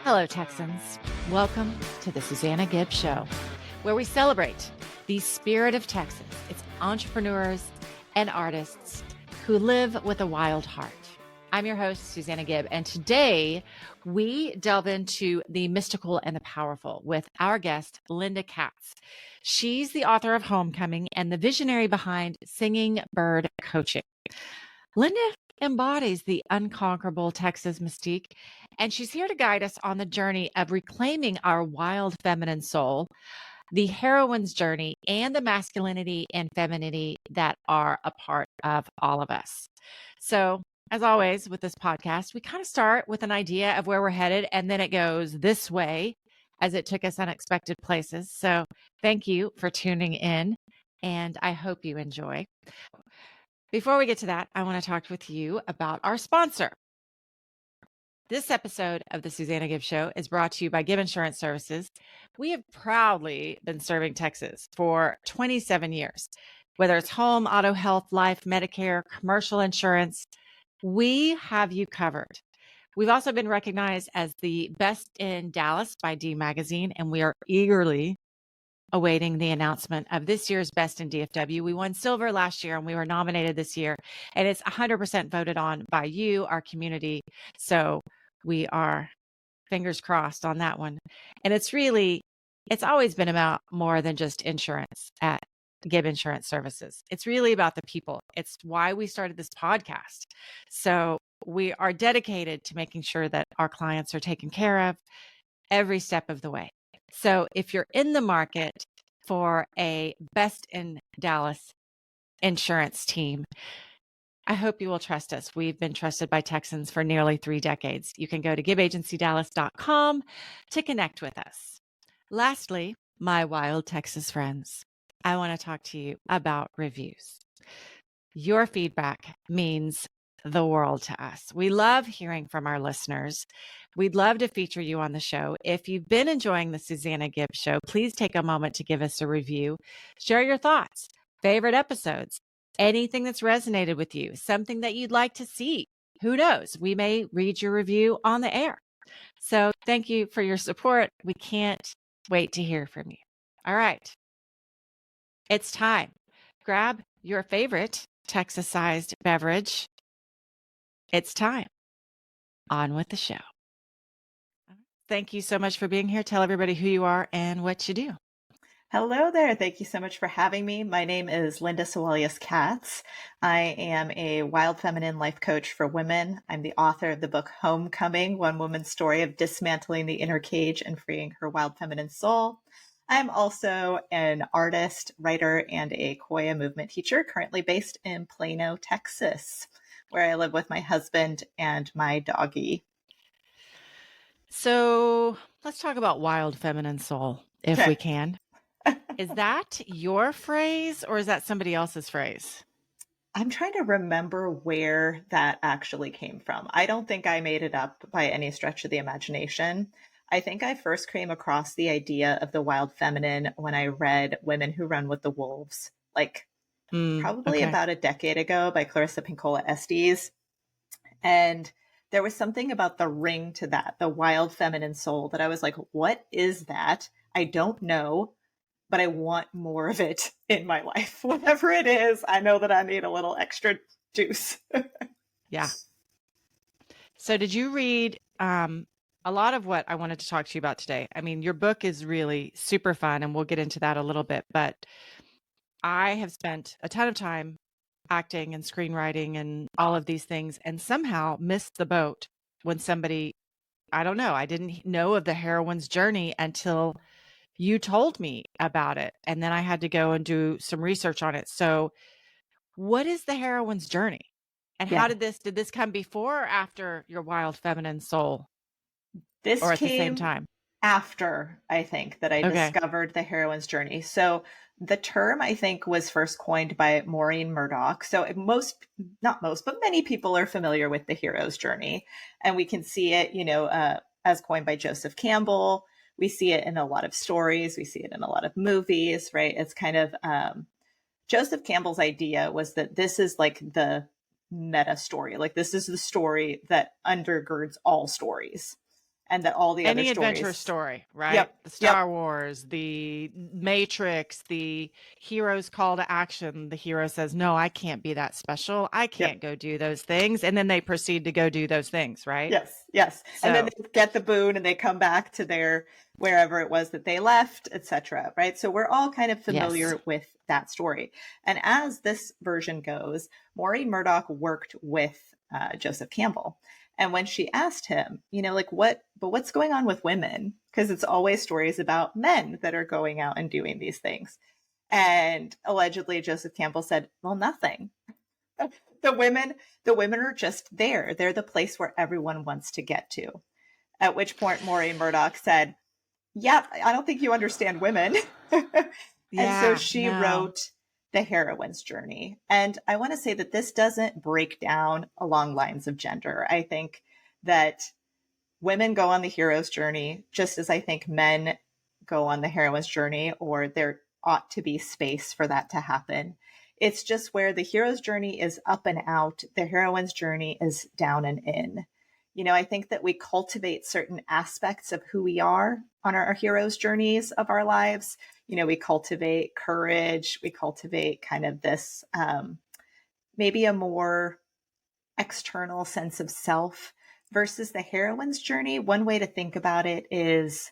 Hello, Texans. Welcome to the Susana Gibb Show, where we celebrate the spirit of Texas, its entrepreneurs and artists who live with a wild heart. I'm your host, Susana Gibb, and today we delve into the mystical and the powerful with our guest, Linda Katz. She's the author of Homecoming and the visionary behind Singing Bird Coaching. Linda embodies the unconquerable Texas mystique, and she's here to guide us on the journey of reclaiming our wild feminine soul, the heroine's journey, and the masculinity and femininity that are a part of all of us. So, as always with this podcast, we kind of start with an idea of where we're headed, and then it goes this way as it took us unexpected places. So, thank you for tuning in, and I hope you enjoy. Before we get to that, I want to talk with you about our sponsor. This episode of the Susana Gibb Show is brought to you by Gibb Insurance Services. We have proudly been serving Texas for 27 years. Whether it's home, auto, health, life, Medicare, commercial insurance, we have you covered. We've also been recognized as the best in Dallas by D Magazine, and we are eagerly awaiting the announcement of this year's Best in DFW. We won silver last year and we were nominated this year, and it's 100% voted on by you, our community. So we are fingers crossed on that one. And it's always been about more than just insurance at Gibb Insurance Services. It's really about the people. It's why we started this podcast. So we are dedicated to making sure that our clients are taken care of every step of the way. So if you're in the market for a best in Dallas insurance team, I hope you will trust us. We've been trusted by Texans for nearly 3 decades. You can go to gibagencydallas.com to connect with us. Lastly, my wild Texas friends, I want to talk to you about reviews. Your feedback means the world to us. We love hearing from our listeners. We'd love to feature you on the show. If you've been enjoying the Susana Gibb Show, please take a moment to give us a review. Share your thoughts, favorite episodes, anything that's resonated with you, something that you'd like to see. Who knows? We may read your review on the air. So thank you for your support. We can't wait to hear from you. All right. It's time. Grab your favorite Texas-sized beverage. It's time. On with the show. Thank you so much for being here. Tell everybody who you are and what you do. Hello there. Thank you so much for having me. My name is Linda Sewallius Katz. I am a wild feminine life coach for women. I'm the author of the book Homecoming, One Woman's Story of Dismantling the Inner Cage and Freeing Her Wild Feminine Soul. I'm also an artist, writer, and a Koya movement teacher, currently based in Plano, Texas, where I live with my husband and my doggie. So let's talk about wild feminine soul, if we can. Is that your phrase or is that somebody else's phrase? I'm trying to remember where that actually came from. I don't think I made it up by any stretch of the imagination. I think I first came across the idea of the wild feminine when I read Women Who Run with the Wolves, probably about a decade ago by Clarissa Pinkola Estes. And there was something about the ring to that, the wild feminine soul, that I was like, what is that? I don't know, but I want more of it in my life. Whatever it is, I know that I need a little extra juice. Yeah. So did you read a lot of what I wanted to talk to you about today? I mean, your book is really super fun, and we'll get into that a little bit, but I have spent a ton of time acting and screenwriting and all of these things, and somehow missed the boat when somebody, I don't know, I didn't know of the heroine's journey until you told me about it. And then I had to go and do some research on it. So what is the heroine's journey? And how did this come before or after your wild feminine soul? This or at came the same time? After, I think, that I discovered the heroine's journey. So the term, I think, was first coined by Maureen Murdoch. So not most, but many people are familiar with the hero's journey. And we can see it, as coined by Joseph Campbell. We see it in a lot of stories. We see it in a lot of movies, right? It's kind of Joseph Campbell's idea was that this is like the meta story. Like this is the story that undergirds all stories. and that all the other Any adventure stories. story, right? Yep. The Yep. Star Wars, the Matrix, the hero's call to action. The hero says, no, I can't be that special. I can't Yep. go do those things. And then they proceed to go do those things, right? Yes. Yes. And then So, they get the boon and they come back to their wherever it was that they left, etc. Right. So we're all kind of yes. familiar with that story. And as this version goes, Maureen Murdoch worked with Joseph Campbell. And when she asked him, like what's going on with women? Because it's always stories about men that are going out and doing these things. And allegedly Joseph Campbell said, well, nothing. The women are just there. They're the place where everyone wants to get to. At which point Maureen Murdoch said, yep, I don't think you understand women. And so she wrote The Heroine's Journey. And I want to say that this doesn't break down along lines of gender. I think that women go on the hero's journey, just as I think men go on the heroine's journey, or there ought to be space for that to happen. It's just where the hero's journey is up and out, the heroine's journey is down and in. I think that we cultivate certain aspects of who we are on our hero's journeys of our lives. We cultivate courage, we cultivate kind of this maybe a more external sense of self versus the heroine's journey. One way to think about it is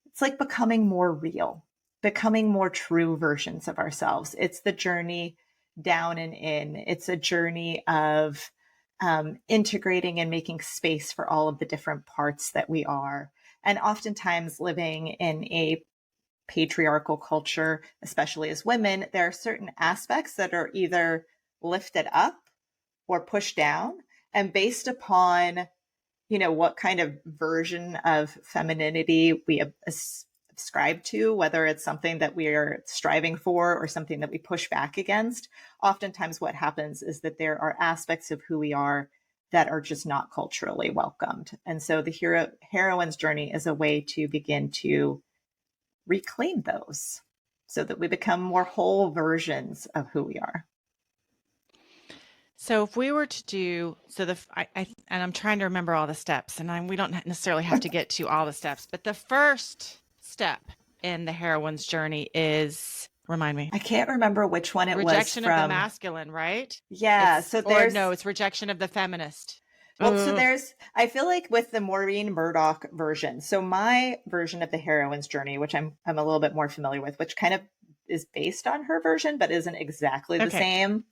it's like becoming more real, becoming more true versions of ourselves. It's the journey down and in. It's a journey of integrating and making space for all of the different parts that we are. And oftentimes living in a patriarchal culture, especially as women, there are certain aspects that are either lifted up or pushed down. And based upon, what kind of version of femininity we subscribe to, whether it's something that we are striving for or something that we push back against, oftentimes what happens is that there are aspects of who we are that are just not culturally welcomed. And so the heroine's journey is a way to begin to reclaim those so that we become more whole versions of who we are. So if we were to do, and I'm trying to remember all the steps, and we don't necessarily have to get to all the steps, but the first step in the heroine's journey is, remind me. I can't remember which one it was. Rejection of the masculine, right? Yeah. It's rejection of the feminist. Well, I feel like with the Maureen Murdoch version, so my version of the heroine's journey, which I'm a little bit more familiar with, which kind of is based on her version, but isn't exactly the same.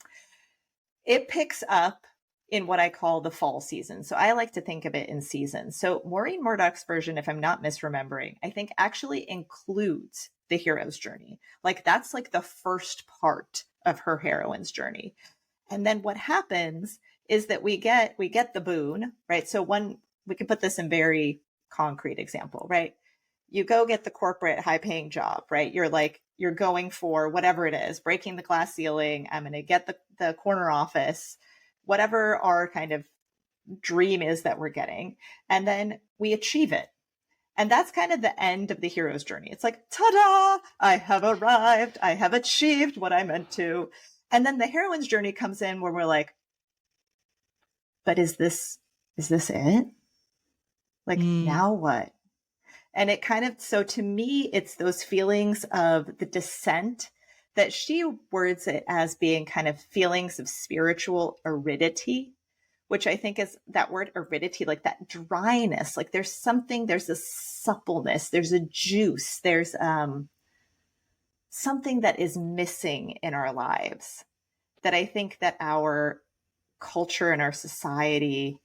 It picks up in what I call the fall season. So I like to think of it in seasons. So Maureen Murdoch's version, if I'm not misremembering, I think actually includes the hero's journey. Like that's like the first part of her heroine's journey. And then what happens is that we get the boon, right? So we can put this in very concrete example, right? You go get the corporate high paying job, right? You're going for whatever it is, breaking the glass ceiling. I'm going to get the corner office, whatever our kind of dream is that we're getting. And then we achieve it. And that's kind of the end of the hero's journey. It's like, ta-da, I have arrived. I have achieved what I meant to. And then the heroine's journey comes in where we're like, but is this it? Like, now what? And it kind of, so to me, it's those feelings of the descent that she words it as being kind of feelings of spiritual aridity, which I think is that word aridity, like that dryness, like there's a suppleness, there's a juice, there's something that is missing in our lives that I think that our culture and our society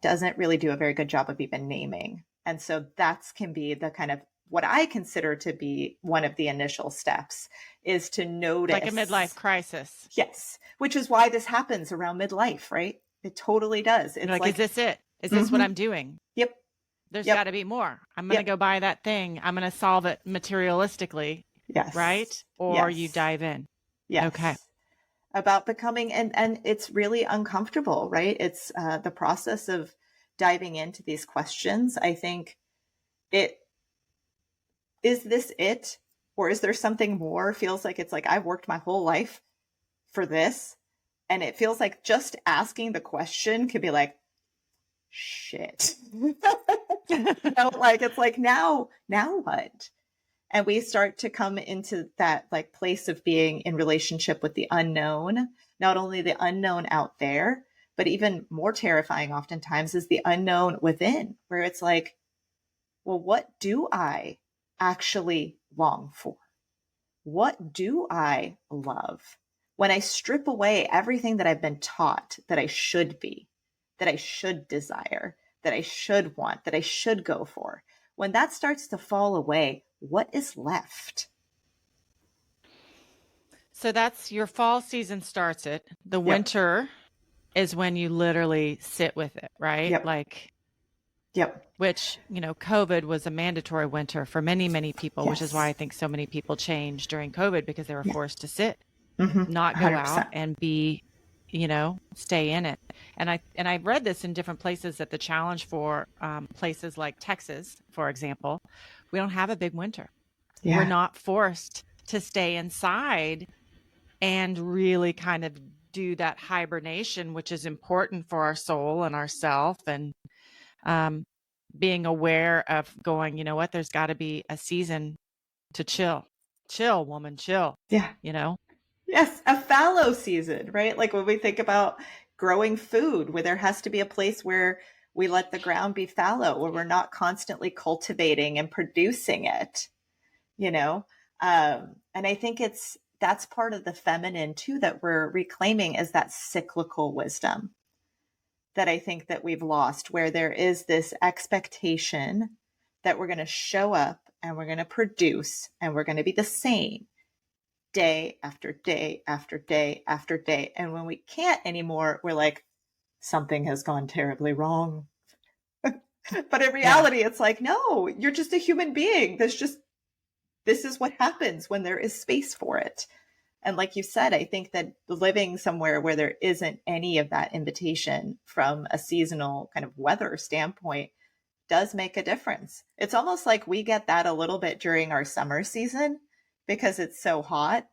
doesn't really do a very good job of even naming. And so that can be the kind of what I consider to be one of the initial steps is to notice. Like a midlife crisis. Yes. Which is why this happens around midlife, right? It totally does. It's like, is this it? Is this what I'm doing? Yep. There's got to be more. I'm going to go buy that thing. I'm going to solve it materialistically. Yes. Right? Or you dive in. Yes. Okay. About becoming, and it's really uncomfortable, right? It's the process of diving into these questions. I think is this it? Or is there something more? Feels like it's like I've worked my whole life for this. And it feels like just asking the question could be like, shit. Like, it's like, now what? And we start to come into that like place of being in relationship with the unknown, not only the unknown out there, but even more terrifying oftentimes is the unknown within, where it's like, well, what do I actually long for? What do I love? When I strip away everything that I've been taught that I should be, that I should desire, that I should want, that I should go for, when that starts to fall away, what is left? So that's your fall season starts it. The winter is when you literally sit with it, right? Yep. Like, yep. Which, COVID was a mandatory winter for many, many people, Yes. which is why I think so many people changed during COVID because they were forced to sit, Mm-hmm. not go 100%. out and be, stay in it. And I've read this in different places that the challenge for places like Texas, for example, we don't have a big winter. Yeah. We're not forced to stay inside and really kind of do that hibernation, which is important for our soul and our self, and being aware of going, you know what, there's got to be a season to chill, woman, chill. Yeah. Yes. A fallow season, right? Like when we think about growing food, where there has to be a place where we let the ground be fallow, where we're not constantly cultivating and producing it, and I think that's part of the feminine too, that we're reclaiming, as that cyclical wisdom that I think that we've lost, where there is this expectation that we're going to show up and we're going to produce and we're going to be the same day after day after day after day. And when we can't anymore, we're like, something has gone terribly wrong. But in reality, It's like, no, you're just a human being. This is what happens when there is space for it. And like you said, I think that living somewhere where there isn't any of that invitation from a seasonal kind of weather standpoint does make a difference. It's almost like we get that a little bit during our summer season because it's so hot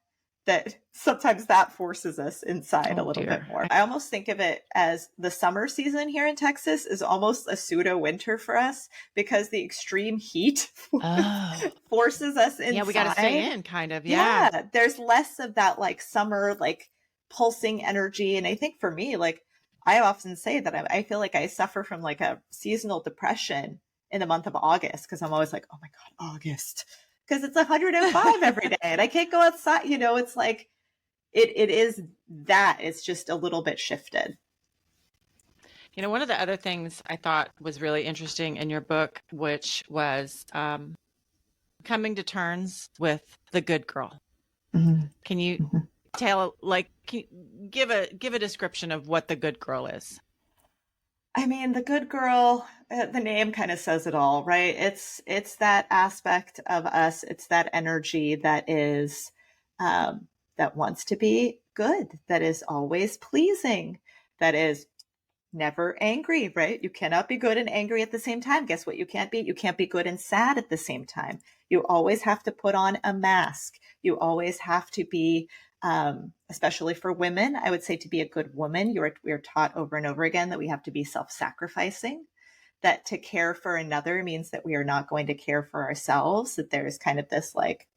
that sometimes that forces us inside a little bit more. I almost think of it as the summer season here in Texas is almost a pseudo winter for us because the extreme heat forces us inside. Yeah, we got to stay in kind of. Yeah. There's less of that like summer, like pulsing energy. And I think for me, like I often say that I feel like I suffer from like a seasonal depression in the month of August because I'm always like, oh my God, August. Because it's 105 every day and I can't go outside. It's like, it is that it's just a little bit shifted. One of the other things I thought was really interesting in your book, which was coming to terms with the good girl. Mm-hmm. Can you give a description of what the good girl is? I mean, the good girl, the name kind of says it all, right? It's that aspect of us. It's that energy that is, that wants to be good, that is always pleasing, that is never angry, right? You cannot be good and angry at the same time. Guess what you can't be? You can't be good and sad at the same time. You always have to put on a mask. You always have to be, especially for women, I would say to be a good woman, we are taught over and over again that we have to be self-sacrificing, that to care for another means that we are not going to care for ourselves, that there's kind of this like,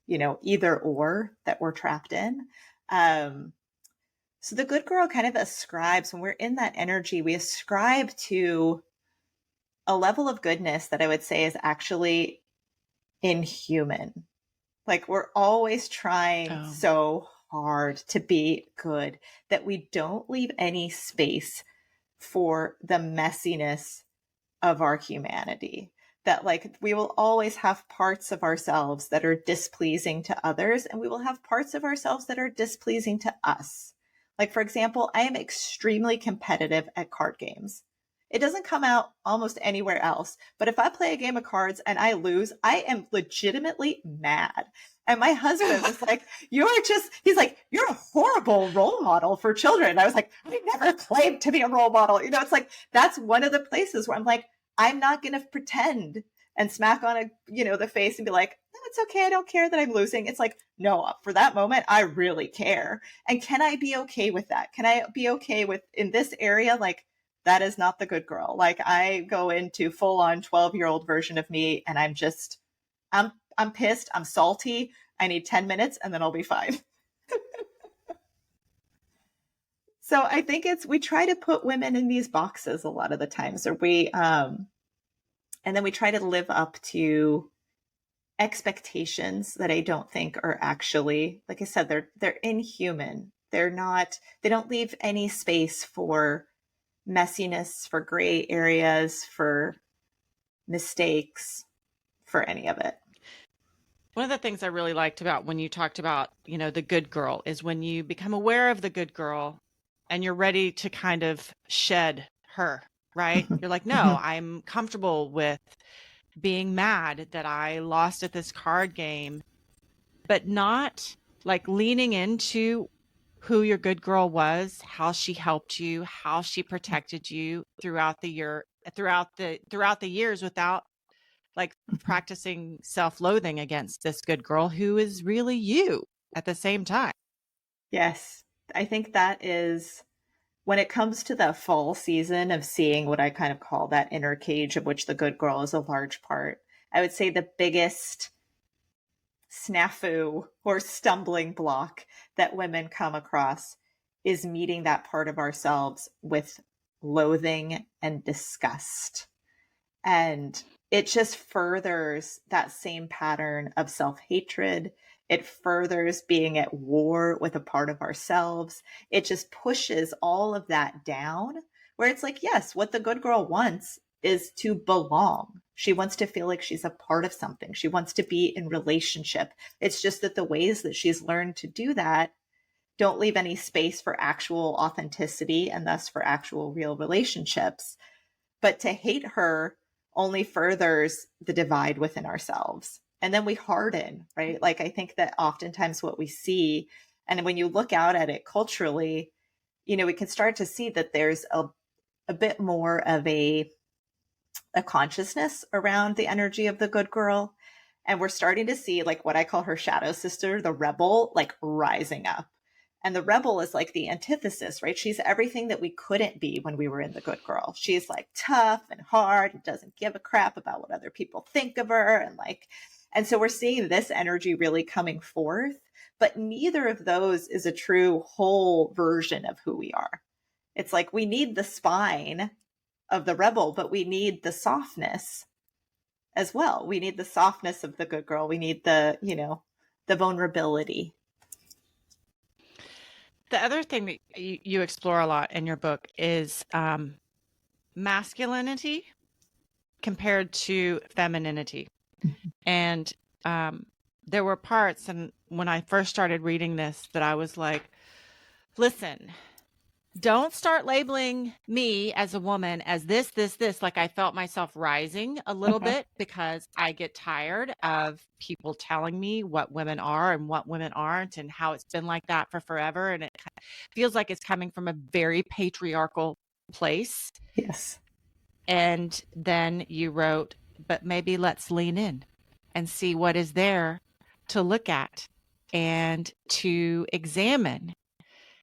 either or that we're trapped in. So the good girl kind of ascribes, when we're in that energy, we ascribe to a level of goodness that I would say is actually inhuman. Like we're always trying so hard to be good that we don't leave any space for the messiness of our humanity. That like we will always have parts of ourselves that are displeasing to others, and we will have parts of ourselves that are displeasing to us. Like, for example, I am extremely competitive at card games. It doesn't come out almost anywhere else. But if I play a game of cards and I lose, I am legitimately mad. And my husband was like, he's like, you're a horrible role model for children. And I was like, I never claimed to be a role model. It's like, that's one of the places where I'm like, I'm not going to pretend and smack on the face and be like, no, it's okay. I don't care that I'm losing. It's like, no, for that moment, I really care. And can I be okay with that? Can I be okay with in this area, like That is not the good girl. Like I go into full on 12-year-old version of me and I'm pissed, I'm salty, I need 10 minutes and then I'll be fine. So I think we try to put women in these boxes a lot of the times, and then we try to live up to expectations that I don't think are actually, like I said, they're inhuman. They don't leave any space for messiness, for gray areas, for mistakes, for any of it. One of the things I really liked about when you talked about, the good girl is when you become aware of the good girl and you're ready to kind of shed her, right? You're like, no, I'm comfortable with being mad that I lost at this card game, but not like leaning into who your good girl was, how she helped you, how she protected you throughout the years without like practicing self-loathing against this good girl who is really you at the same time. Yes. I think that is when it comes to the fall season of seeing what I kind of call that inner cage of which the good girl is a large part. I would say the biggest snafu or stumbling block that women come across is meeting that part of ourselves with loathing and disgust. And it just furthers that same pattern of self-hatred. It furthers being at war with a part of ourselves. It just pushes all of that down where it's like, yes, what the good girl wants is to belong. She wants to feel like she's a part of something. She wants to be in relationship. It's just that the ways that she's learned to do that don't leave any space for actual authenticity and thus for actual real relationships. But to hate her only furthers the divide within ourselves. And then we harden, right? Like I think that oftentimes what we see, and when you look out at it culturally, we can start to see that there's a bit more of a consciousness around the energy of the good girl. And we're starting to see like what I call her shadow sister, the rebel, like rising up. And the rebel is like the antithesis, right? She's everything that we couldn't be when we were in the good girl. She's like tough and hard and doesn't give a crap about what other people think of her. And so we're seeing this energy really coming forth, but neither of those is a true whole version of who we are. It's like we need the spine of the rebel, but we need the softness as well. We need the softness of the good girl. We need the vulnerability. The other thing that you explore a lot in your book is masculinity compared to femininity. And there were parts, and when I first started reading this, that I was like, listen, don't start labeling me as a woman as this. Like I felt myself rising a little bit because I get tired of people telling me what women are and what women aren't and how it's been like that for forever. And it feels like it's coming from a very patriarchal place. Yes. And then you wrote, but maybe let's lean in and see what is there to look at and to examine.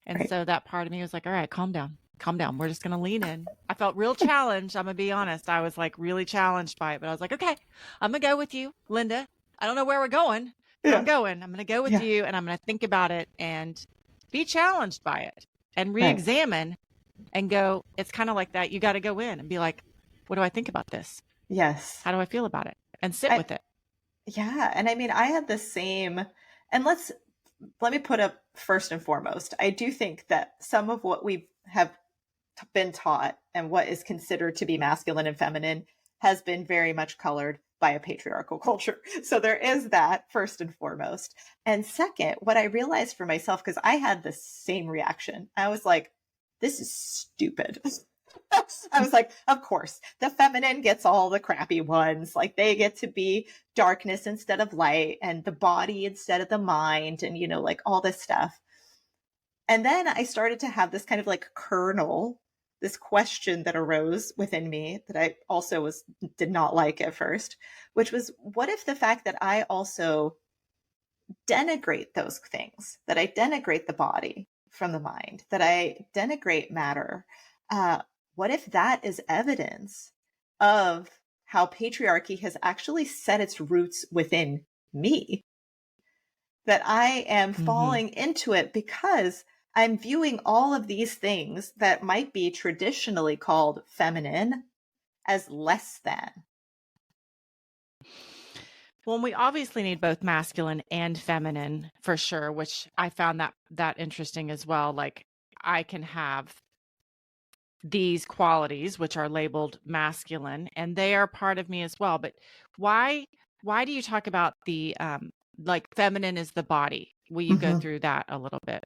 And right. So that part of me was like, all right, calm down. We're just going to lean in. I felt real challenged. I'm going to be honest. I was like really challenged by it, but I was like, okay, I'm going to go with you, Linda. I don't know where we're going, but yeah. I'm going to go with you, and I'm going to think about it and be challenged by it and re-examine and go, it's kind of like that. You got to go in and be like, what do I think about this? Yes. How do I feel about it? And sit with it. Yeah. And I mean, I had the same, and let me put up first and foremost, I do think that some of what we have been taught and what is considered to be masculine and feminine has been very much colored by a patriarchal culture. So there is that first and foremost. And second, what I realized for myself, because I had the same reaction, I was like, this is stupid. I was like, of course, the feminine gets all the crappy ones. Like they get to be darkness instead of light and the body instead of the mind and, like all this stuff. And then I started to have this kind of like kernel, this question that arose within me that I also did not like at first, which was, what if the fact that I also denigrate those things, that I denigrate the body from the mind, that I denigrate matter, what if that is evidence of how patriarchy has actually set its roots within me? That I am Mm-hmm. falling into it because I'm viewing all of these things that might be traditionally called feminine as less than. Well, we obviously need both masculine and feminine for sure, which I found that interesting as well. Like I can have these qualities which are labeled masculine and they are part of me as well. But why do you talk about the like feminine is the body? Will you go Mhm. through that a little bit?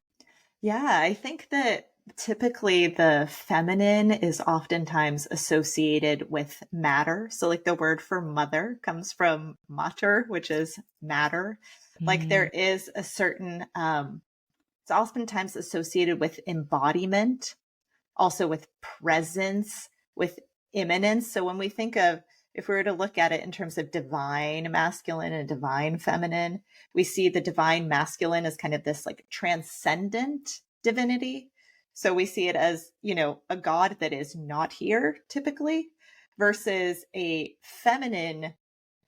Yeah, I think that typically the feminine is oftentimes associated with matter. So, like the word for mother comes from mater, which is matter. Like there Mm, is a certain, it's oftentimes associated with embodiment, also with presence, with imminence. So, when we think of, if we were to look at it in terms of divine masculine and divine feminine, we see the divine masculine as kind of this like transcendent divinity. So we see it as, a God that is not here typically versus a feminine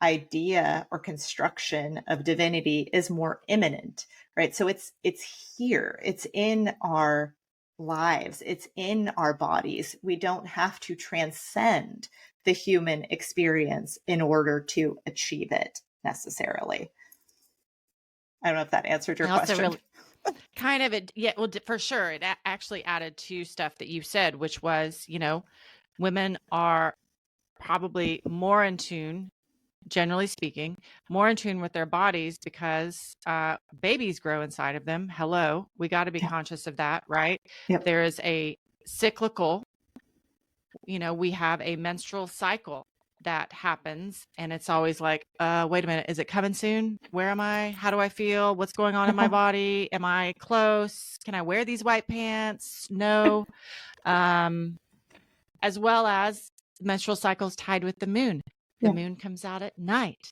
idea or construction of divinity is more imminent, right? So it's here. It's in our lives. It's in our bodies. We don't have to transcend the human experience in order to achieve it necessarily. I don't know if that answered your I also question. really kind of it, yeah, well, for sure. It actually added to stuff that you said, which was, women are probably more in tune, generally speaking, more in tune with their bodies because babies grow inside of them. Hello, we got to be Yeah. conscious of that, right? Yep. There is a cyclical, we have a menstrual cycle that happens and it's always like, wait a minute, is it coming soon? Where am I? How do I feel? What's going on in my body? Am I close? Can I wear these white pants? No. Um, as well as menstrual cycles tied with the moon. The Yeah. moon comes out at night.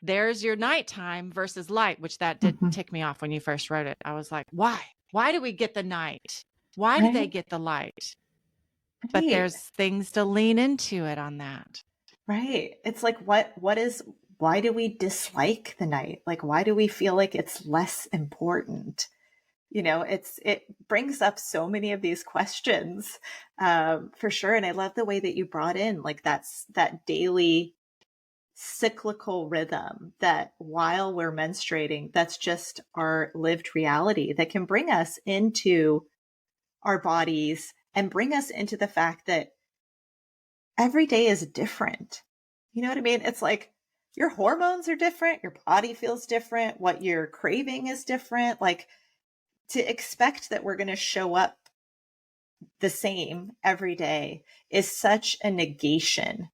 There's your nighttime versus light, which that did Mhm. tick me off when you first wrote it. I was like, why? Why do we get the night? Why do they Right. get the light? But Right. there's things to lean into it on that. Right. It's like why do we dislike the night? Like why do we feel like it's less important? It brings up so many of these questions, for sure. And I love the way that you brought in like that daily cyclical rhythm that while we're menstruating, that's just our lived reality that can bring us into our bodies and bring us into the fact that every day is different. You know what I mean? It's like your hormones are different, your body feels different, what you're craving is different. Like to expect that we're going to show up the same every day is such a negation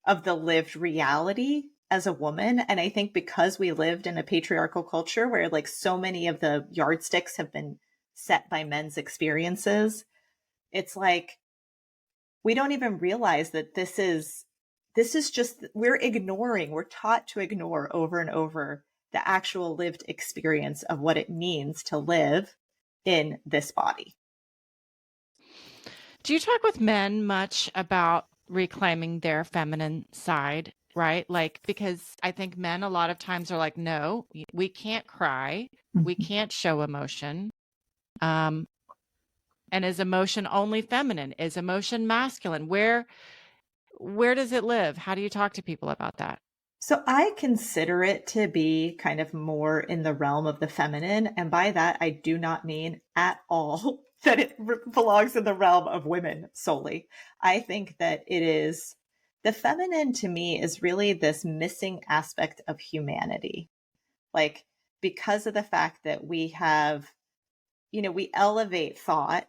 of the lived reality as a woman. And I think because we lived in a patriarchal culture where like so many of the yardsticks have been set by men's experiences, it's like we don't even realize that this is just we're taught to ignore over and over the actual lived experience of what it means to live in this body. Do you talk with men much about reclaiming their feminine side? Right? Like, because I think men a lot of times are like, no, we can't cry. We Mhm. can't show emotion. Um, and is emotion only feminine? Is emotion masculine? Where does it live? How do you talk to people about that? So I consider it to be kind of more in the realm of the feminine. And by that, I do not mean at all that it belongs in the realm of women solely. I think that it is the feminine to me is really this missing aspect of humanity. Like, because of the fact that we have, we elevate thought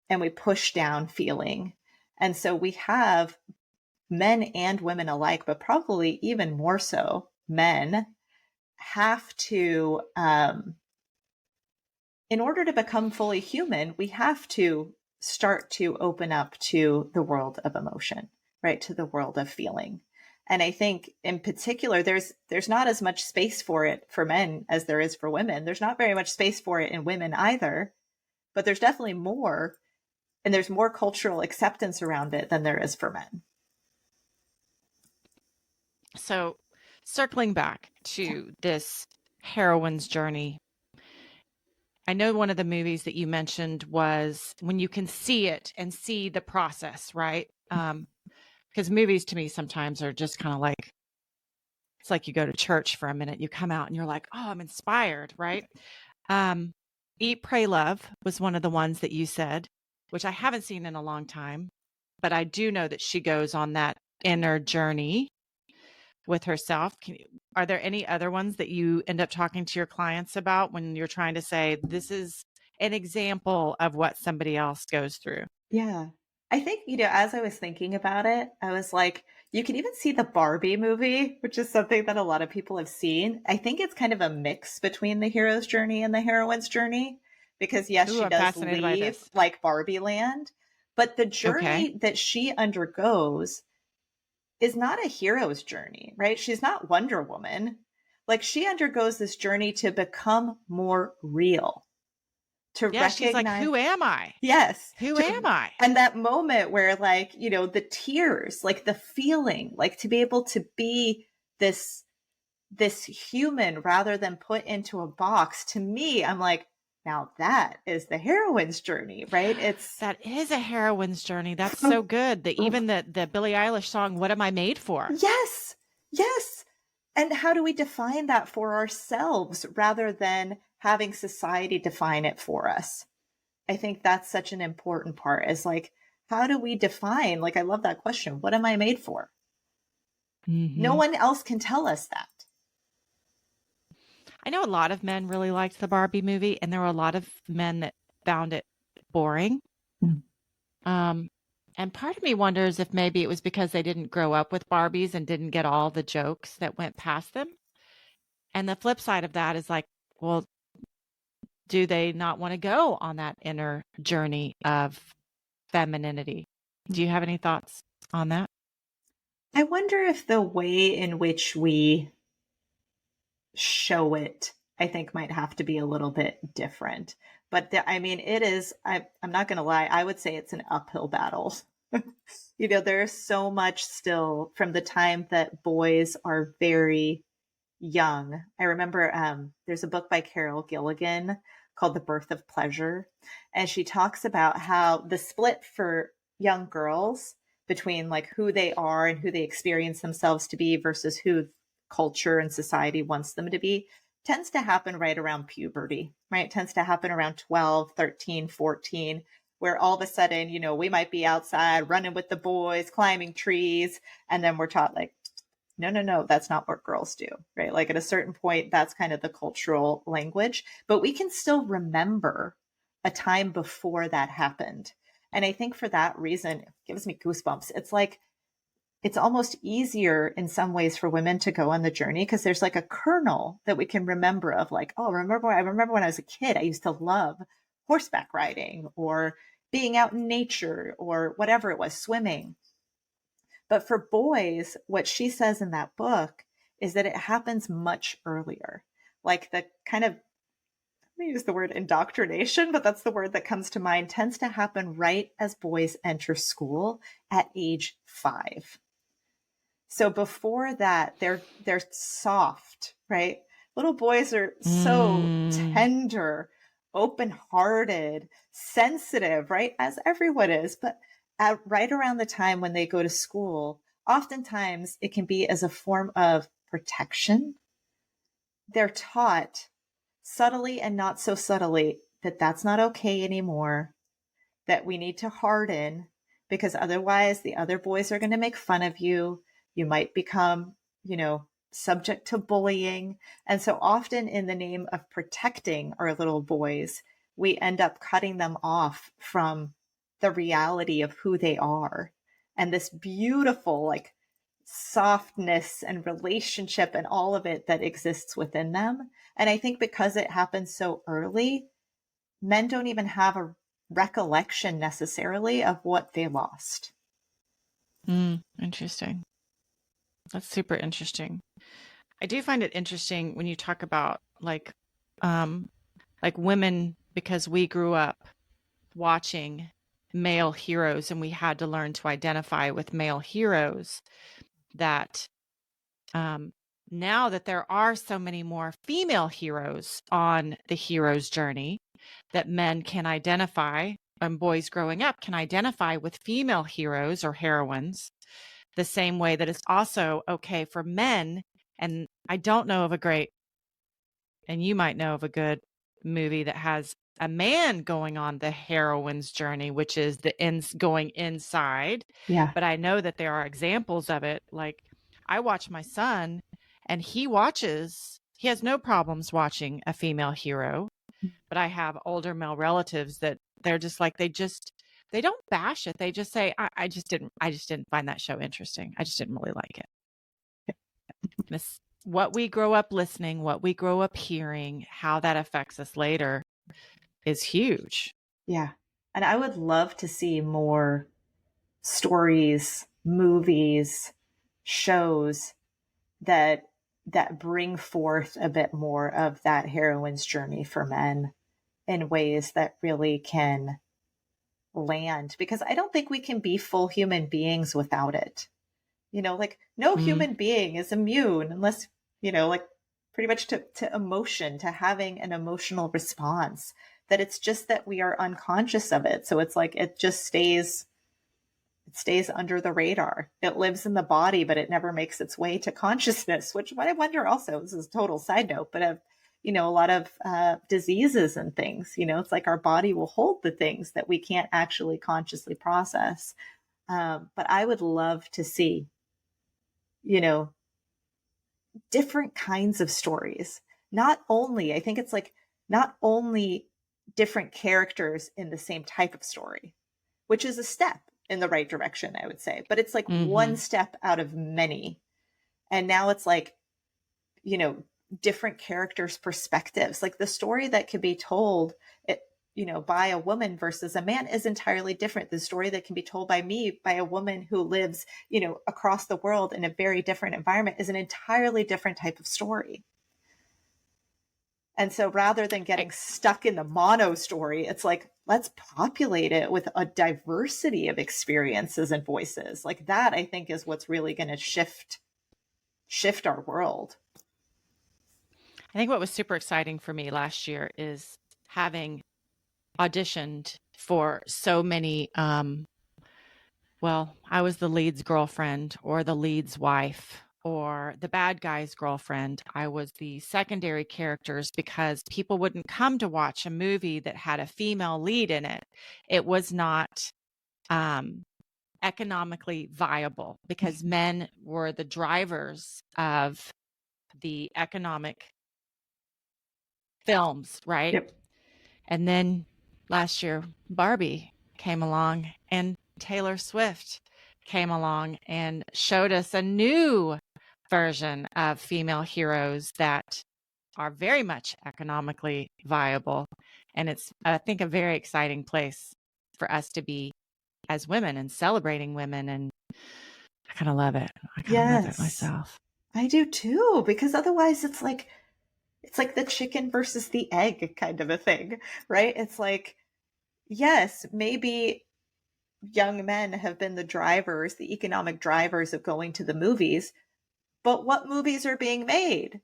and we push down feeling. And so we have men and women alike, but probably even more so men have to, in order to become fully human, we have to start to open up to the world of emotion, right? To the world of feeling. And I think in particular, there's not as much space for it for men as there is for women. There's not very much space for it in women either, but there's definitely more And there's more cultural acceptance around it than there is for men. So, circling back to this heroine's journey, I know one of the movies that you mentioned was when you can see it and see the process, right? Because movies to me sometimes are just kind of like, it's like you go to church for a minute, you come out and you're like, oh, I'm inspired, right? Eat, Pray, Love was one of the ones that you said, which I haven't seen in a long time, but I do know that she goes on that inner journey with herself. Are there any other ones that you end up talking to your clients about when you're trying to say, this is an example of what somebody else goes through? Yeah. I think, as I was thinking about it, I was like, you can even see the Barbie movie, which is something that a lot of people have seen. I think it's kind of a mix between the hero's journey and the heroine's journey, because yes, Ooh, she I'm does fascinated by leave this. like Barbie land, but the Okay. journey that she undergoes is not a hero's journey, right? She's not Wonder Woman. Like, she undergoes this journey to become more real, to Yeah, she's like, recognize. who am I? Yes. Who am I? And that moment where, like, the tears, like the feeling, like to be able to be this human rather than put into a box, to me, I'm like, now that is the heroine's journey, right? It's That is a heroine's journey. That's so good. Even the Billie Eilish song, What Am I Made For? yes, yes. And how do we define that for ourselves rather than having society define it for us? I think that's such an important part, is like, how do we define, like, I love that question. What am I made for? No Mm-hmm. one else can tell us that. I know a lot of men really liked the Barbie movie, and there were a lot of men that found it boring. Mm. Um, and part of me wonders if maybe it was because they didn't grow up with Barbies and didn't get all the jokes that went past them. And the flip side of that is like, well, do they not want to go on that inner journey of femininity? Do you have any thoughts on that? I wonder if the way in which we show it, I think, might have to be a little bit different. But I mean, it is, I'm not going to lie, I would say it's an uphill battle. There's so much still from the time that boys are very young. I remember there's a book by Carol Gilligan called The Birth of Pleasure. And she talks about how the split for young girls between like who they are and who they experience themselves to be versus who culture and society wants them to be tends to happen right around puberty, right? It tends to happen around 12, 13, 14, where all of a sudden, we might be outside running with the boys, climbing trees, and then we're taught like, no, no, no, that's not what girls do, right? Like, at a certain point, that's kind of the cultural language, but we can still remember a time before that happened. And I think for that reason, it gives me goosebumps. It's like, it's almost easier in some ways for women to go on the journey because there's like a kernel that we can remember of, like, oh, I remember when I was a kid, I used to love horseback riding or being out in nature or whatever it was, swimming. But for boys, what she says in that book is that it happens much earlier. Like, the kind of, let me use the word indoctrination, but that's the word that comes to mind, tends to happen right as boys enter school at age 5. So before that, they're soft, right? Little boys are so Mm. tender, open-hearted, sensitive, right? As everyone is, but right around the time when they go to school, oftentimes it can be as a form of protection. They're taught subtly and not so subtly that that's not okay anymore, that we need to harden because otherwise the other boys are going to make fun of you. You might become, subject to bullying. And so often, in the name of protecting our little boys, we end up cutting them off from the reality of who they are and this beautiful, like, softness and relationship and all of it that exists within them. And I think because it happens so early, men don't even have a recollection necessarily of what they lost. Interesting. That's super interesting. I do find it interesting when you talk about like women, because we grew up watching male heroes and we had to learn to identify with male heroes, that now that there are so many more female heroes on the hero's journey, that men can identify, and boys growing up can identify with female heroes or heroines, the same way that it's also okay for men. And I don't know of a great, and you might know of a good movie that has a man going on the heroine's journey, which is going inside. Yeah. But I know that there are examples of it. Like, I watch my son, and he has no problems watching a female hero. But I have older male relatives that they're just like, they don't bash it. They just say, I just didn't find that show interesting. I just didn't really like it. This, what we grow up listening, what we grow up hearing, how that affects us later is huge. Yeah. And I would love to see more stories, movies, shows that bring forth a bit more of that heroine's journey for men in ways that really can land, because I don't think we can be full human beings without it. Like, no human being is immune unless, like, pretty much to emotion, to having an emotional response, that it's just that we are unconscious of it. So it's like, it stays under the radar. It lives in the body, but it never makes its way to consciousness, which I wonder also, this is a total side note, but of, a lot of diseases and things, it's like our body will hold the things that we can't actually consciously process. But I would love to see, different kinds of stories. Not only, I think it's like, not only different characters in the same type of story, which is a step in the right direction, I would say, but it's like one step out of many. And now it's like, different characters' perspectives. Like, the story that could be told, by a woman versus a man is entirely different. The story that can be told by me, by a woman who lives, across the world in a very different environment, is an entirely different type of story. And so rather than getting stuck in the mono story, it's like, let's populate it with a diversity of experiences and voices. Like, that, I think, is what's really going to shift our world. I think what was super exciting for me last year is having auditioned for so many, I was the lead's girlfriend or the lead's wife or the bad guy's girlfriend. I was the secondary characters because people wouldn't come to watch a movie that had a female lead in it. It was not economically viable because men were the drivers of the economic films, right? Yep. And then last year, Barbie came along and Taylor Swift came along and showed us a new version of female heroes that are very much economically viable. And it's, I think, a very exciting place for us to be as women and celebrating women. And I kind of love it. I kind of love it myself. I do too, because otherwise it's like the chicken versus the egg kind of a thing, right? It's like, yes, maybe young men have been the drivers, the economic drivers of going to the movies, but what movies are being made?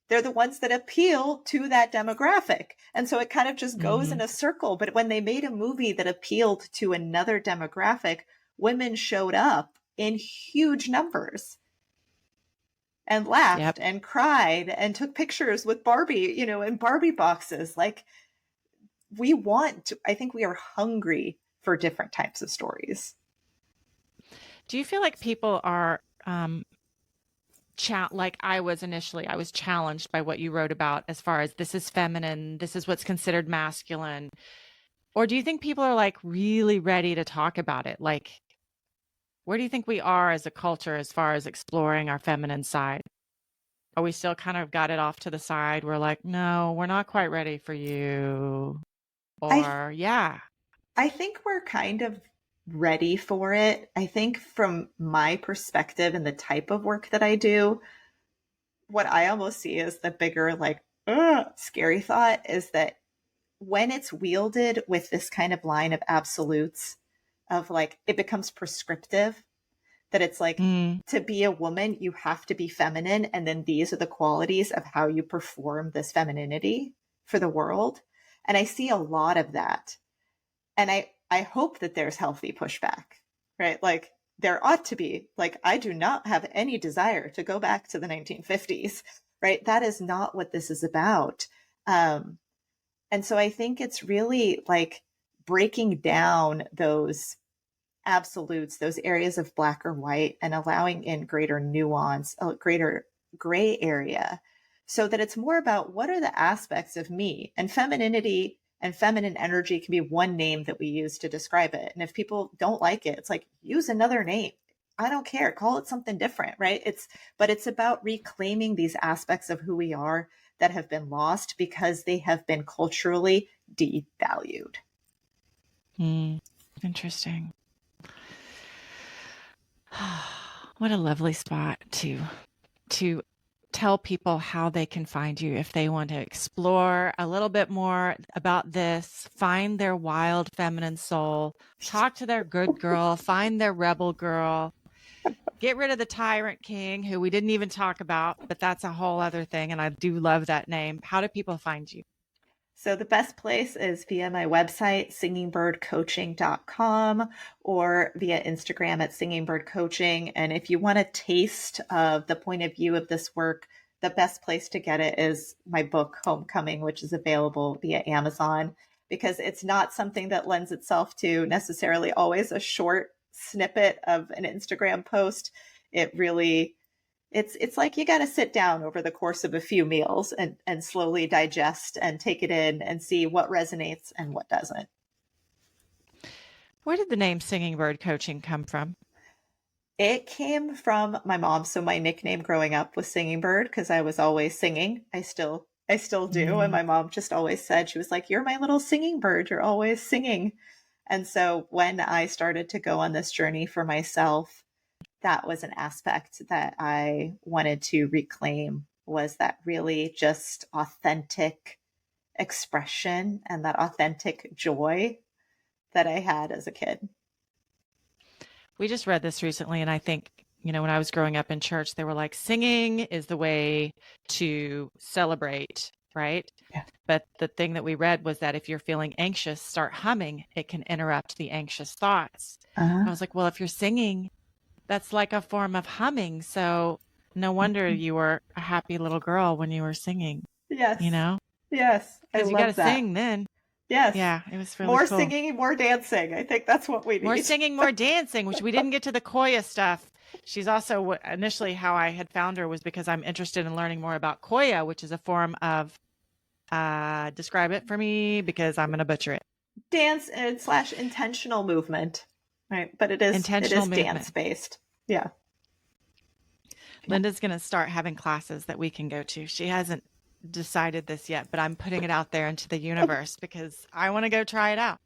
They're the ones that appeal to that demographic. And so it kind of just goes in a circle. But when they made a movie that appealed to another demographic, women showed up in huge numbers and laughed and cried and took pictures with Barbie, in Barbie boxes. Like, I think we are hungry for different types of stories. Do you feel like people are, like I was challenged by what you wrote about as far as this is feminine, this is what's considered masculine? Or do you think people are like really ready to talk about it? Like, where do you think we are as a culture as far as exploring our feminine side? Are we still kind of got it off to the side? We're like, no, we're not quite ready for you. Or, I think we're kind of ready for it. I think from my perspective and the type of work that I do, what I almost see as the bigger, like, scary thought is that when it's wielded with this kind of line of absolutes, of like, it becomes prescriptive, that it's like, to be a woman, you have to be feminine. And then these are the qualities of how you perform this femininity for the world. And I see a lot of that. And I hope that there's healthy pushback, right? Like, there ought to be. Like, I do not have any desire to go back to the 1950s, right? That is not what this is about. And so I think it's really like breaking down those absolutes, those areas of black or white, and allowing in greater nuance, a greater gray area, so that it's more about what are the aspects of me. And femininity and feminine energy can be one name that we use to describe it. And if people don't like it, it's like, use another name. I don't care. Call it something different, right? But it's about reclaiming these aspects of who we are that have been lost because they have been culturally devalued. Interesting. What a lovely spot to tell people how they can find you if they want to explore a little bit more about this, find their wild feminine soul, talk to their good girl, find their rebel girl, get rid of the tyrant king, who we didn't even talk about, but that's a whole other thing. And I do love that name. How do people find you? So the best place is via my website, singingbirdcoaching.com, or via Instagram at singingbirdcoaching. And if you want a taste of the point of view of this work, the best place to get it is my book, Homecoming, which is available via Amazon, because it's not something that lends itself to necessarily always a short snippet of an Instagram post. It really... It's like you got to sit down over the course of a few meals and slowly digest and take it in and see what resonates and what doesn't. Where did the name Singing Bird Coaching come from? It came from my mom. So my nickname growing up was Singing Bird because I was always singing. I still do. And my mom just always said, she was like, you're my little singing bird. You're always singing. And so when I started to go on this journey for myself, that was an aspect that I wanted to reclaim, was that really just authentic expression and that authentic joy that I had as a kid. We just read this recently, and I think, when I was growing up in church, they were like, singing is the way to celebrate, right? Yeah. But the thing that we read was that if you're feeling anxious, start humming. It can interrupt the anxious thoughts. I was like, well, if you're singing, that's like a form of humming. So no wonder you were a happy little girl when you were singing. Yes. Yes. Because you got to that. Sing then. Yes. Yeah, it was really more cool. Singing, more dancing. I think that's what we need. More singing, more dancing, which we didn't get to the Koya stuff. She's also, initially how I had found her was because I'm interested in learning more about Koya, which is a form of, describe it for me because I'm going to butcher it. Dance and / intentional movement. Right. But it is dance based. Yeah. Linda's going to start having classes that we can go to. She hasn't decided this yet, but I'm putting it out there into the universe because I want to go try it out.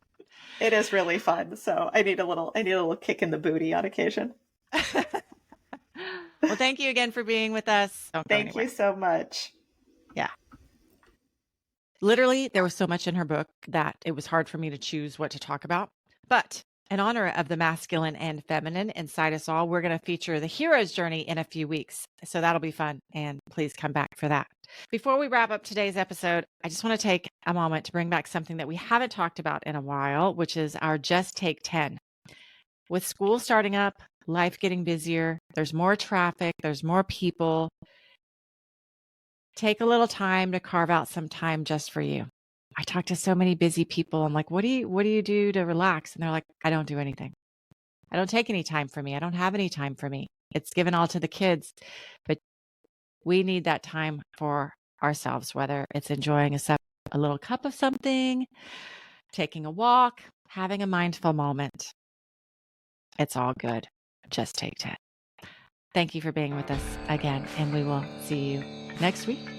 It is really fun. So I need a little kick in the booty on occasion. Well, thank you again for being with us. Thank you so much. Yeah. Literally, there was so much in her book that it was hard for me to choose what to talk about. But in honor of the masculine and feminine inside us all, we're going to feature the hero's journey in a few weeks. So that'll be fun. And please come back for that. Before we wrap up today's episode, I just want to take a moment to bring back something that we haven't talked about in a while, which is our Just Take 10. With school starting up, life getting busier, there's more traffic, there's more people. Take a little time to carve out some time just for you. I talk to so many busy people. I'm like, what do you do to relax? And they're like, I don't do anything. I don't take any time for me. I don't have any time for me. It's given all to the kids. But we need that time for ourselves, whether it's enjoying a little cup of something, taking a walk, having a mindful moment. It's all good. Just take 10. Thank you for being with us again, and we will see you next week.